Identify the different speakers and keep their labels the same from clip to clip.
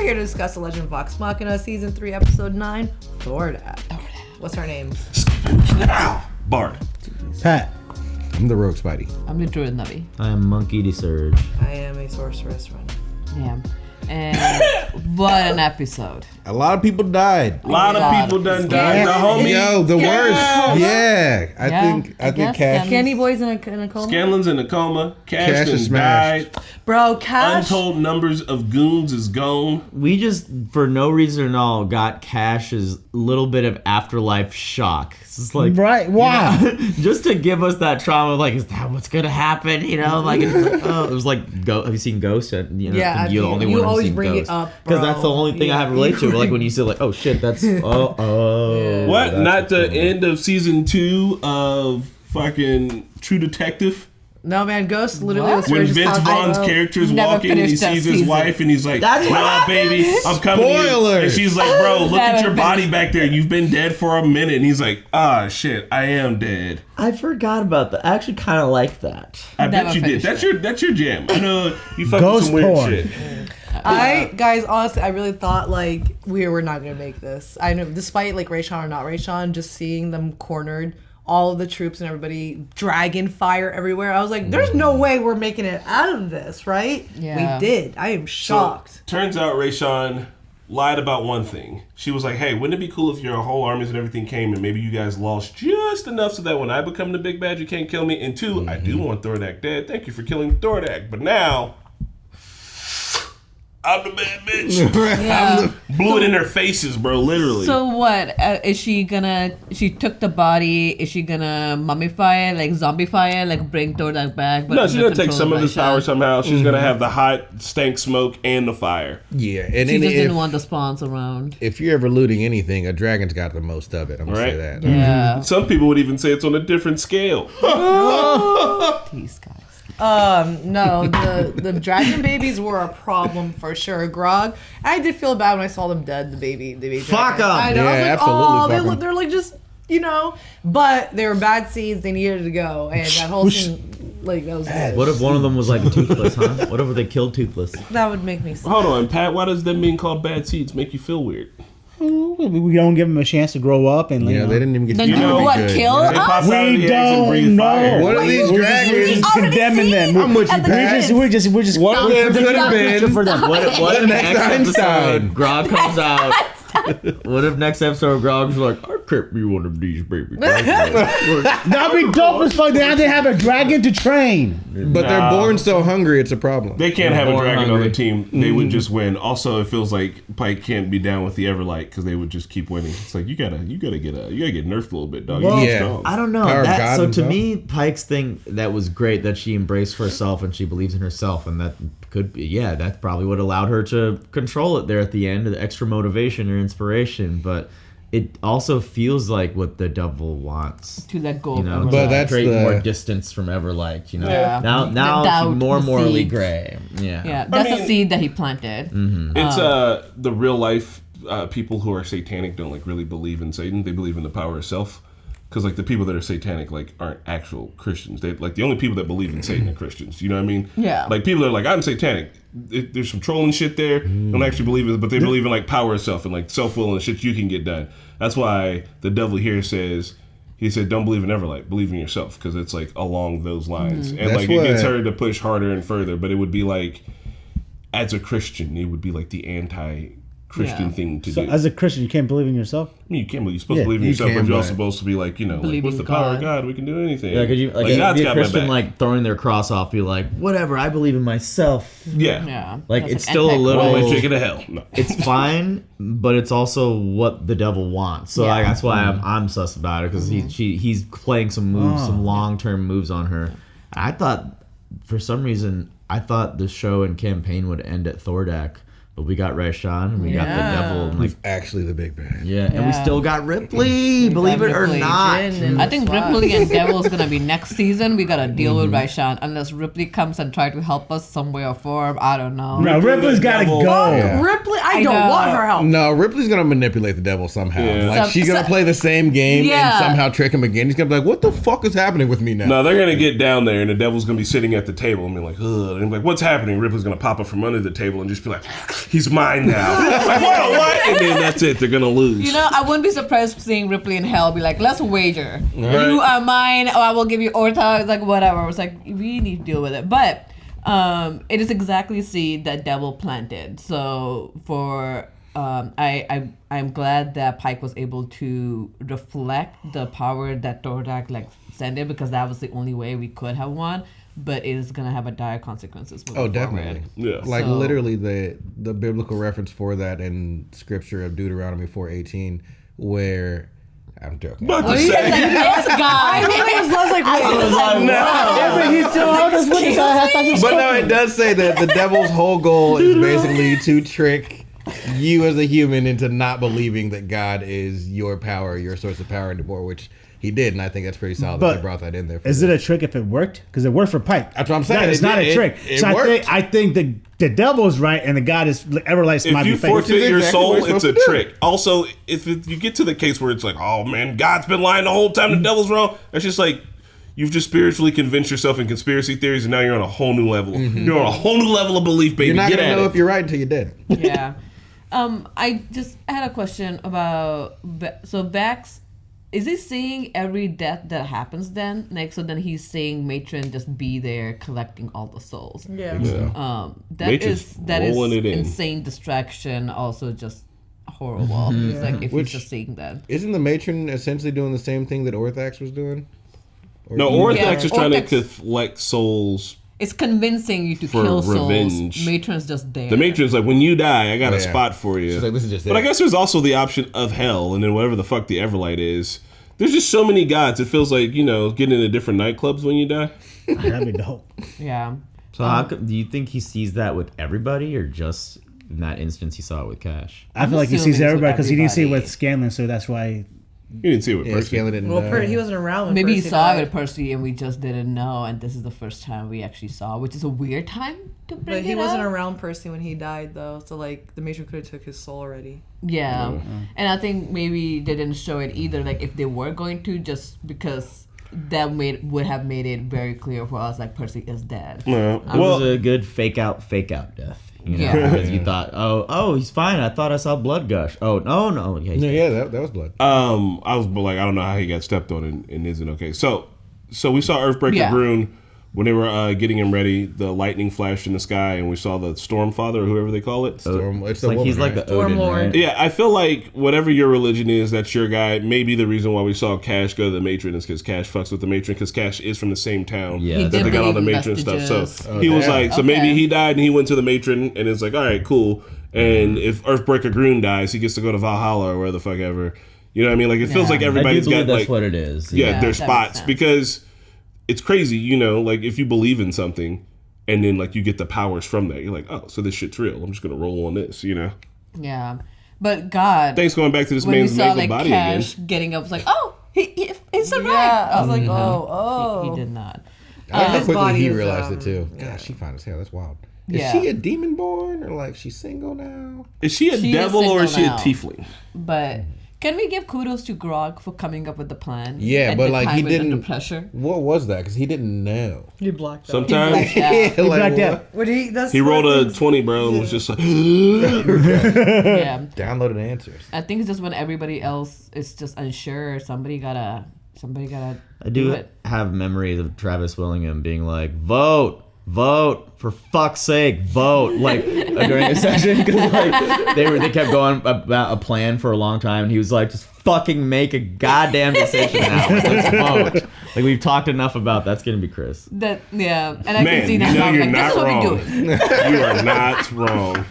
Speaker 1: here to discuss the Legend of Vox Machina, Season 3, Episode 9, Thordak. What's her name?
Speaker 2: Bard.
Speaker 3: Pat.
Speaker 4: I'm the rogue Spidey.
Speaker 5: I'm the druid Navi.
Speaker 6: I am Monkey D. Surge.
Speaker 1: I am a sorceress runner.
Speaker 5: Yeah. And what an episode.
Speaker 4: A lot of people died.
Speaker 2: A lot of people done died. The homie.
Speaker 4: Yo, the worst. Yeah. I think Cash.
Speaker 1: Candy Boy's in a coma?
Speaker 2: Scanlan's in a coma.
Speaker 4: Cash
Speaker 2: Cash
Speaker 4: is
Speaker 2: died.
Speaker 1: Bro, Cash.
Speaker 2: Untold numbers of goons is gone.
Speaker 6: We just, for no reason at all, got Cash's little bit of afterlife shock. It's just like,
Speaker 3: Right, wow.
Speaker 6: you know, just to give us that trauma of like, is that what's gonna happen? You know, like, it's like, oh, it was like, have you seen Ghost? You know,
Speaker 1: Yeah,
Speaker 6: you're the only
Speaker 1: you
Speaker 6: one who's
Speaker 1: always
Speaker 6: seen
Speaker 1: bring
Speaker 6: Ghost.
Speaker 1: it up,
Speaker 6: because that's the only thing I have to relate to. But like when you say like, oh shit, that's oh.
Speaker 2: What?
Speaker 6: that's
Speaker 2: Not the
Speaker 6: funny.
Speaker 2: end of season 2 of fucking True Detective?
Speaker 1: No, man, Ghost literally was
Speaker 2: When
Speaker 1: just
Speaker 2: Vince Vaughn's character's
Speaker 5: never
Speaker 2: walking and he
Speaker 5: finished that
Speaker 2: sees his
Speaker 5: season.
Speaker 2: wife and he's like,
Speaker 6: That's what
Speaker 2: nah, baby, I'm coming.
Speaker 4: Spoilers.
Speaker 2: And she's like, bro, look at
Speaker 5: Never
Speaker 2: your body back there. You've been dead for a minute. And he's like, ah, shit, I am dead.
Speaker 6: I forgot about that. I actually kind of like that.
Speaker 2: I
Speaker 5: Never
Speaker 2: bet you did.
Speaker 5: finished
Speaker 2: That's your jam. I know you fucking
Speaker 3: Ghost
Speaker 2: some weird
Speaker 3: porn.
Speaker 2: shit.
Speaker 1: Guys, honestly, I really thought like we were not gonna make this. I know, despite like Rayshawn or not Rayshawn, just seeing them cornered, all of the troops and everybody, dragon fire everywhere. I was like, there's no way we're making it out of this, right?
Speaker 5: Yeah.
Speaker 1: We did. I am shocked.
Speaker 2: So, turns out Rayshawn lied about one thing. She was like, hey, wouldn't it be cool if your whole armies and everything came and maybe you guys lost just enough so that when I become the big bad, you can't kill me? And 2, I do want Thordak dead. Thank you for killing Thordak. But now, I'm the bad bitch.
Speaker 5: Yeah.
Speaker 2: Blew it in their faces, bro, literally.
Speaker 5: So what? Is she gonna? She took the body. Is she gonna mummify it, like zombify it, like bring Thordak back? But
Speaker 2: no, she's
Speaker 5: under
Speaker 2: going to take
Speaker 5: control
Speaker 2: some of his
Speaker 5: Rayshawn?
Speaker 2: power somehow. She's going to have the hot stank smoke and the fire.
Speaker 4: Yeah. And
Speaker 5: She
Speaker 4: then
Speaker 5: just didn't
Speaker 4: if,
Speaker 5: want the spawns around.
Speaker 4: if you're ever looting anything, a dragon's got the most of it. I'm going to say
Speaker 2: Right.
Speaker 4: that.
Speaker 5: Yeah.
Speaker 2: Some people would even say it's on a different scale.
Speaker 5: These guys.
Speaker 1: No, the dragon babies were a problem for sure. Grog, I did feel bad when I saw them dead. The baby
Speaker 6: Fuck
Speaker 1: dragon.
Speaker 6: 'em.
Speaker 1: I know.
Speaker 4: Yeah,
Speaker 1: I was like,
Speaker 4: absolutely, fuck 'em.
Speaker 1: they're like just but they were bad seeds. They needed to go, and that whole scene, like that was good.
Speaker 6: What if one of them was like Toothless, huh? What if they killed Toothless?
Speaker 1: That would make me sad.
Speaker 2: Hold on, Pat. Why does them being called bad seeds make you feel weird?
Speaker 3: We don't give them a chance to grow up and
Speaker 4: Yeah, they didn't even get
Speaker 5: Then
Speaker 4: to
Speaker 5: you
Speaker 2: know
Speaker 5: what?
Speaker 4: good.
Speaker 5: Kill
Speaker 2: They pop
Speaker 5: us?
Speaker 2: out of
Speaker 3: We
Speaker 2: the eggs and breathe
Speaker 3: don't
Speaker 2: fire.
Speaker 3: know.
Speaker 4: What are these
Speaker 3: We're
Speaker 4: dragons?
Speaker 3: just condemning them.
Speaker 4: I'm with you, Pat.
Speaker 3: We're just
Speaker 4: One of them could have
Speaker 3: picture
Speaker 4: been.
Speaker 3: for them.
Speaker 6: What if
Speaker 4: Next
Speaker 6: next episode
Speaker 4: Einstein.
Speaker 6: Grog comes out? What if next episode Grog's like, I can't be one of these baby dragons.
Speaker 3: That'd be dope as fuck. Now they have a dragon to train.
Speaker 4: But they're born so hungry, it's a problem.
Speaker 2: They can't have a
Speaker 6: Born
Speaker 2: dragon on
Speaker 6: hungry.
Speaker 2: the team. They would just win. Also, it feels like Pike can't be down with the Everlight because they would just keep winning. It's like you gotta get nerfed a little bit, dog.
Speaker 3: Well,
Speaker 2: You're
Speaker 4: yeah.
Speaker 2: strong.
Speaker 6: I don't know.
Speaker 4: Power of
Speaker 6: That,
Speaker 4: God
Speaker 6: so to
Speaker 4: himself.
Speaker 6: me, Pike's thing that was great that she embraced herself and she believes in herself, and that could be that's probably what allowed her to control it there at the end, the extra motivation or inspiration. But it also feels like what the devil wants.
Speaker 5: To let go
Speaker 6: You
Speaker 5: of
Speaker 6: know,
Speaker 5: everyone.
Speaker 4: But
Speaker 6: to
Speaker 4: that's
Speaker 6: create
Speaker 4: the-
Speaker 6: more distance from Everlight. You know,
Speaker 5: Yeah.
Speaker 6: now
Speaker 5: The
Speaker 6: she's
Speaker 5: doubt,
Speaker 6: more
Speaker 5: the
Speaker 6: morally
Speaker 5: seeds.
Speaker 6: gray. Yeah.
Speaker 5: That's
Speaker 2: mean-
Speaker 5: a seed that he planted.
Speaker 2: It's the real life people who are satanic don't like really believe in Satan. They believe in the power of self. Because like the people that are satanic like aren't actual Christians. They like the only people that believe in Satan are Christians. You know what I mean?
Speaker 5: Yeah.
Speaker 2: Like people that are like, I'm satanic. There's some trolling shit there. Don't actually believe it, but they believe in like power of self and like self will and shit you can get done. That's why the devil here says. He said, "Don't believe in Everlight. Believe in yourself," because it's like along those lines, and
Speaker 4: That's
Speaker 2: like it gets
Speaker 4: what-
Speaker 2: her to push harder and further. But it would be like, as a Christian, it would be like the anti-Christian
Speaker 5: Yeah.
Speaker 2: thing to
Speaker 3: So
Speaker 2: do.
Speaker 3: as a Christian, you can't believe in yourself.
Speaker 2: I mean, you can't. You're supposed
Speaker 3: Yeah,
Speaker 2: to believe in
Speaker 4: you
Speaker 2: yourself,
Speaker 4: can,
Speaker 2: but you're
Speaker 4: but-
Speaker 2: also supposed to be like, you know,
Speaker 5: Believe
Speaker 2: what's
Speaker 5: in
Speaker 2: the power of
Speaker 5: God.
Speaker 2: God? We can do anything.
Speaker 6: Yeah, could you like
Speaker 2: God's
Speaker 6: be a
Speaker 2: got my
Speaker 6: Christian
Speaker 2: back.
Speaker 6: like throwing their cross off, be like, whatever, I believe in myself.
Speaker 2: Yeah.
Speaker 5: Yeah.
Speaker 6: Like,
Speaker 5: That's
Speaker 6: it's still a
Speaker 5: anti-Christ.
Speaker 6: little-
Speaker 2: Always chicken to hell. No.
Speaker 6: It's fine, but it's also what the devil wants. So like,
Speaker 5: Yeah.
Speaker 6: that's why I'm sus about it, because he's playing some moves, some long term moves on her. I thought for some reason the show and campaign would end at Thordak, but we got Rayshawn and we got the devil, and like
Speaker 4: Actually, the big bad.
Speaker 6: and we still got Ripley. Believe it or
Speaker 5: Ripley,
Speaker 6: not.
Speaker 1: Jin and
Speaker 5: I think
Speaker 1: Swat.
Speaker 5: Ripley and Devil is gonna be next season. We gotta deal with Rayshawn unless Ripley comes and try to help us some way or form. I don't know.
Speaker 3: No, Ripley's got to
Speaker 2: devil.
Speaker 3: go.
Speaker 4: Yeah.
Speaker 1: Ripley, I
Speaker 5: I
Speaker 1: don't
Speaker 5: know.
Speaker 1: want her help.
Speaker 4: No, Ripley's gonna manipulate the devil somehow.
Speaker 2: Yeah.
Speaker 4: Like
Speaker 5: So-
Speaker 4: she's gonna
Speaker 5: so-
Speaker 4: play the same game
Speaker 5: Yeah.
Speaker 4: and somehow trick him again. He's gonna be like, "What the fuck is happening with me now?"
Speaker 2: No, they're gonna get down there, and the devil's gonna be sitting at the table and be like, "Ugh," and be like, "What's happening?" Ripley's gonna pop up from under the table and just be like, he's mine now. Like, what? And then that's it. They're gonna lose.
Speaker 5: You know, I wouldn't be surprised seeing Ripley in hell be like, let's wager.
Speaker 2: Right.
Speaker 5: You are mine, or I will give you Orta. It's like, whatever. It's like, we need to deal with it. But it is exactly seed that Devil planted. So for I'm glad that Pike was able to reflect the power that Thordak like sent it, because that was the only way we could have won. But it is gonna have a dire consequences.
Speaker 3: Oh, definitely.
Speaker 2: Yeah.
Speaker 3: Like
Speaker 5: So-
Speaker 3: literally the biblical reference for that in scripture of Deuteronomy 4:18, where I'm joking.
Speaker 2: About to
Speaker 5: This
Speaker 2: say,
Speaker 5: guy.
Speaker 3: But no, it does say that the devil's whole goal is basically to trick you as a human into not believing that God is your power, your source of power anymore, which he did, and I think that's pretty solid that
Speaker 7: But
Speaker 3: they brought that in there.
Speaker 7: Is it a trick if it worked? Because it worked for Pike.
Speaker 3: That's what I'm saying.
Speaker 7: It's not a trick.
Speaker 3: It
Speaker 7: So
Speaker 3: worked.
Speaker 7: I think the devil's right, and the God is ever
Speaker 2: if
Speaker 7: smiley
Speaker 2: you
Speaker 7: face.
Speaker 2: forfeit
Speaker 3: Which is
Speaker 2: your
Speaker 3: exactly
Speaker 2: soul,
Speaker 3: what you're
Speaker 2: it's a
Speaker 3: supposed to do.
Speaker 2: trick. Also, if you get to the case where it's like, oh man, God's been lying the whole time, the devil's wrong. It's just like you've just spiritually convinced yourself in conspiracy theories, and now you're on a whole new level. You're on a whole new level of belief, baby.
Speaker 3: You're not
Speaker 2: Get
Speaker 3: gonna
Speaker 2: at
Speaker 3: know
Speaker 2: it.
Speaker 3: if you're right until you're dead.
Speaker 5: Yeah. I had a question about so Vax. Is he seeing every death that happens then? Like, so then he's seeing Matron just be there collecting all the souls.
Speaker 1: Yeah.
Speaker 2: Matron's
Speaker 5: That is
Speaker 2: rolling it in.
Speaker 5: insane distraction. Also, just horrible. It's like if
Speaker 3: Which-
Speaker 5: he's just seeing that.
Speaker 3: Isn't the matron essentially doing the same thing that Orthax was doing?
Speaker 2: No, Orthax
Speaker 5: Yeah,
Speaker 2: is trying to
Speaker 5: Orthax-
Speaker 2: collect souls.
Speaker 5: It's convincing you to
Speaker 2: For
Speaker 5: kill
Speaker 2: revenge.
Speaker 5: souls. Matron's just there.
Speaker 2: The matron's like, when you die, I got a
Speaker 3: Yeah.
Speaker 2: spot for you.
Speaker 3: She's like, this is just
Speaker 2: But I
Speaker 3: it.
Speaker 2: guess there's also the option of hell, and then whatever the fuck the Everlight is. There's just so many gods. It feels like, getting into different nightclubs when you die.
Speaker 7: That'd be dope.
Speaker 5: Yeah.
Speaker 6: So how do you think he sees that with everybody, or just in that instance he saw it with Cash?
Speaker 7: I feel like he
Speaker 5: assuming
Speaker 7: sees
Speaker 5: it's with
Speaker 7: everybody because he didn't see it with
Speaker 5: everybody.
Speaker 7: Scanlan, so that's why.
Speaker 2: You didn't see it with
Speaker 3: Yeah,
Speaker 2: Percy.
Speaker 3: Scanlan didn't
Speaker 1: Well,
Speaker 3: know.
Speaker 1: he wasn't around when
Speaker 5: Maybe he
Speaker 1: Percy
Speaker 5: saw
Speaker 1: died.
Speaker 5: it with Percy and we just didn't know, and this is the first time we actually saw, which is a weird time to bring
Speaker 1: But he
Speaker 5: it
Speaker 1: wasn't
Speaker 5: up.
Speaker 1: around Percy when he died, though. So, like, the matron could have took his soul already.
Speaker 5: Yeah, and I think maybe they didn't show it either. Like if they were going to, just because that would have made it very clear for us, like Percy is dead.
Speaker 2: Yeah.
Speaker 6: It
Speaker 2: Well,
Speaker 6: was a good fake out death. You know,
Speaker 5: Yeah.
Speaker 6: because you thought, oh, he's fine. I thought I saw blood gush. Oh, no. Yeah, he's
Speaker 3: No,
Speaker 6: dead.
Speaker 3: yeah, that was blood.
Speaker 2: I was like, I don't know how he got stepped on and isn't okay. So we saw Earthbreaker
Speaker 5: Yeah.
Speaker 2: Grun when they were getting him ready. The lightning flashed in the sky, and we saw the Stormfather, or whoever they call it.
Speaker 3: Storm, it's
Speaker 6: It's
Speaker 3: the
Speaker 6: like
Speaker 3: woman,
Speaker 6: he's like
Speaker 3: right?
Speaker 6: the Odin,
Speaker 1: Stormlord.
Speaker 6: right?
Speaker 2: Yeah, I feel like whatever your religion is, that's your guy. Maybe the reason why we saw Cash go to the matron is because Cash fucks with the matron, because Cash is from the same town.
Speaker 6: Yeah,
Speaker 5: He
Speaker 6: that's
Speaker 2: that they
Speaker 5: did
Speaker 2: got all the
Speaker 5: believe
Speaker 2: matron stuff.
Speaker 5: messages.
Speaker 2: So he was
Speaker 3: damn.
Speaker 2: like, so
Speaker 5: Okay.
Speaker 2: maybe he died and he went to the matron, and it's like, all right, cool. And if Earthbreaker Grun dies, he gets to go to Valhalla or where the fuck ever. You know what I mean? Like it feels
Speaker 5: Yeah.
Speaker 2: like
Speaker 6: I do
Speaker 2: everybody's
Speaker 6: believe
Speaker 2: got
Speaker 6: that's
Speaker 2: like
Speaker 6: what it is.
Speaker 2: yeah,
Speaker 5: Yeah,
Speaker 2: their
Speaker 5: that makes
Speaker 2: spots
Speaker 5: sense.
Speaker 2: because it's crazy, like if you believe in something and then like you get the powers from that, you're like, oh, so this shit's real. I'm just gonna roll on this,
Speaker 5: Yeah, but God,
Speaker 2: Thanks going back to this
Speaker 5: when we
Speaker 2: man's
Speaker 5: saw
Speaker 2: mangled
Speaker 5: like
Speaker 2: body
Speaker 5: Cash
Speaker 2: again.
Speaker 5: getting up, was like, oh, he survived.
Speaker 1: Yeah, I was
Speaker 5: Mm-hmm.
Speaker 1: like, oh.
Speaker 5: He did not.
Speaker 3: I like how
Speaker 1: his
Speaker 3: quickly
Speaker 1: body
Speaker 3: he
Speaker 1: is,
Speaker 3: realized it too.
Speaker 1: yeah.
Speaker 3: God, she fine as hell. That's wild. Is
Speaker 5: Yeah.
Speaker 3: she a demon born or like she's single now?
Speaker 2: Is she a
Speaker 5: She is
Speaker 2: devil or is she a
Speaker 5: single now.
Speaker 2: tiefling?
Speaker 5: But can we give kudos to Grog for coming up with the plan?
Speaker 3: Yeah,
Speaker 5: at
Speaker 3: but
Speaker 5: the
Speaker 3: like
Speaker 5: time
Speaker 3: he
Speaker 5: when under
Speaker 3: didn't.
Speaker 5: pressure.
Speaker 3: What was that? Because he didn't know.
Speaker 1: He blocked out.
Speaker 2: Sometimes
Speaker 5: Yeah.
Speaker 3: Yeah, like,
Speaker 7: blacked
Speaker 3: what?
Speaker 7: out.
Speaker 1: What that's
Speaker 2: he rolled
Speaker 1: one
Speaker 2: a
Speaker 1: thing-
Speaker 2: 20, bro, and was just like,
Speaker 5: Yeah,
Speaker 3: Downloaded answers.
Speaker 5: I think it's just when everybody else is just unsure. Somebody gotta
Speaker 6: I do
Speaker 5: it.
Speaker 6: have memories of Travis Willingham being like, vote, for fuck's sake, vote, like during a session, because like they kept going about a plan for a long time, and he was like, just fucking make a goddamn decision now, like, let's vote. Like we've talked enough about that's gonna be Chris.
Speaker 5: That yeah, and I
Speaker 2: man,
Speaker 5: can see
Speaker 2: you
Speaker 5: that.
Speaker 2: know
Speaker 5: now.
Speaker 2: you're
Speaker 5: Like, this
Speaker 2: not
Speaker 5: is what
Speaker 2: wrong.
Speaker 5: we doing.
Speaker 2: You are not wrong.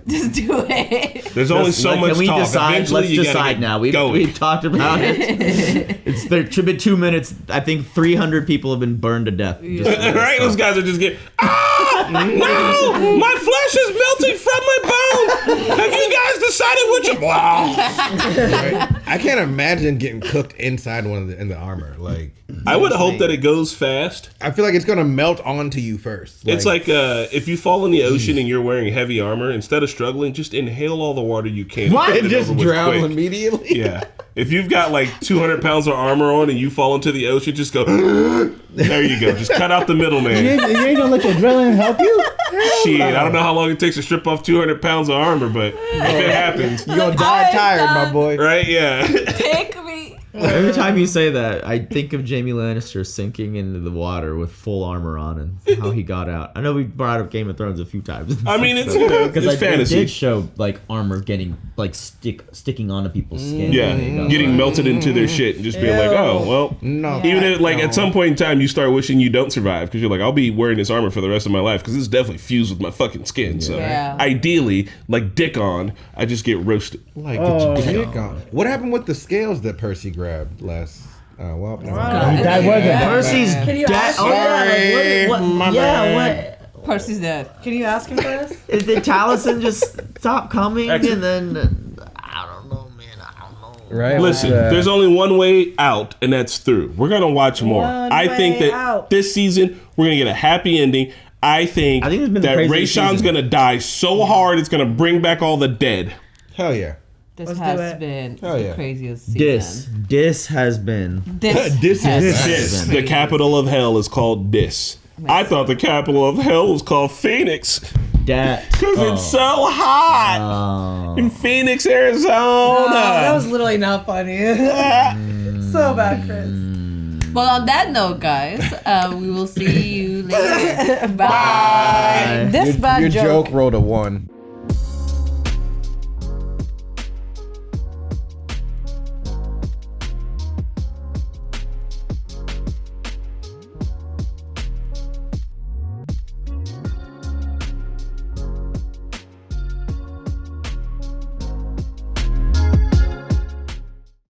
Speaker 5: Just do it.
Speaker 2: There's only so
Speaker 6: Like,
Speaker 2: much
Speaker 6: can we
Speaker 2: talk.
Speaker 6: decide?
Speaker 2: Eventually,
Speaker 6: Let's
Speaker 2: you gotta
Speaker 6: decide
Speaker 2: get
Speaker 6: now. We've
Speaker 2: going.
Speaker 6: talked about it. There should be 2 minutes. I think 300 people have been burned to death. Just for this
Speaker 2: Right? Those
Speaker 6: stuff.
Speaker 2: guys are just getting, no! My flesh is melting from my bones! Have you guys decided which wow.
Speaker 3: Right? I can't imagine getting cooked inside in the armor. Like,
Speaker 2: I would hope that it goes fast.
Speaker 3: I feel like it's gonna melt onto you first.
Speaker 2: It's like if you fall in the ocean and you're wearing heavy armor, instead of struggling, just inhale all the water you can.
Speaker 3: and
Speaker 2: Get it
Speaker 3: just
Speaker 2: over with
Speaker 3: drown
Speaker 2: quick.
Speaker 3: immediately.
Speaker 2: Yeah. If you've got like 200 pounds of armor on and you fall into the ocean, just go. There you go. Just cut out the middle,
Speaker 7: You
Speaker 2: man.
Speaker 7: ain't gonna let your adrenaline help you?
Speaker 2: Shit, I don't know how long it takes to strip off 200 pounds of armor, but if it happens,
Speaker 3: You're gonna die tired, my boy.
Speaker 2: right? Yeah.
Speaker 5: Take me.
Speaker 6: Every time you say that, I think of Jaime Lannister sinking into the water with full armor on and how he got out. I know we brought up Game of Thrones a few times.
Speaker 2: I mean, it's
Speaker 6: Because
Speaker 2: fantasy.
Speaker 6: It did show like armor getting like sticking onto people's skin.
Speaker 2: Yeah,
Speaker 6: when they got
Speaker 2: getting
Speaker 6: out.
Speaker 2: melted into their shit and just being like, oh, well.
Speaker 3: No.
Speaker 2: Even if, like, at some point in time, you start wishing you don't survive because you're like, I'll be wearing this armor for the rest of my life because it's definitely fused with my fucking skin. So,
Speaker 5: Yeah.
Speaker 2: ideally, like Dick on, I just get roasted.
Speaker 3: Like, get your dick on. What happened with the scales that Percy grabbed last? Well, never mind.
Speaker 7: He died working.
Speaker 6: Percy's
Speaker 1: Can you
Speaker 6: dead.
Speaker 1: ask
Speaker 6: Oh,
Speaker 1: him?
Speaker 6: yeah, like, what? Yeah, what?
Speaker 5: Percy's dead.
Speaker 1: Can you ask him for us?
Speaker 6: Did Taliesin just stop coming
Speaker 2: Actually-
Speaker 6: and then I don't know, man. I don't know.
Speaker 3: Right?
Speaker 2: Listen, there's only one way out, and that's through. We're going to watch more.
Speaker 1: One
Speaker 2: I think
Speaker 1: way
Speaker 2: that
Speaker 1: out.
Speaker 2: this season, we're going to get a happy ending. I think
Speaker 6: it's been the
Speaker 2: that
Speaker 6: craziest
Speaker 2: Rayshawn's
Speaker 6: season.
Speaker 2: going to die so hard, it's going to bring back all the dead.
Speaker 3: Hell yeah.
Speaker 5: This
Speaker 1: Let's do
Speaker 5: has
Speaker 1: it.
Speaker 5: been
Speaker 3: Hell yeah.
Speaker 5: the craziest season.
Speaker 6: Dis has been.
Speaker 5: This
Speaker 3: Dis
Speaker 5: has
Speaker 3: is-
Speaker 5: been
Speaker 2: Dis, the
Speaker 5: crazy.
Speaker 2: capital of hell, is called Dis. I thought the capital of hell was called Phoenix
Speaker 6: That.
Speaker 2: because it's so hot in Phoenix, Arizona.
Speaker 1: Oh, that was literally not funny. So bad, Chris.
Speaker 5: Well, on that note, guys, we will see you later. Bye.
Speaker 6: Bye.
Speaker 1: This bad
Speaker 3: Your
Speaker 1: joke.
Speaker 3: joke rolled a 1.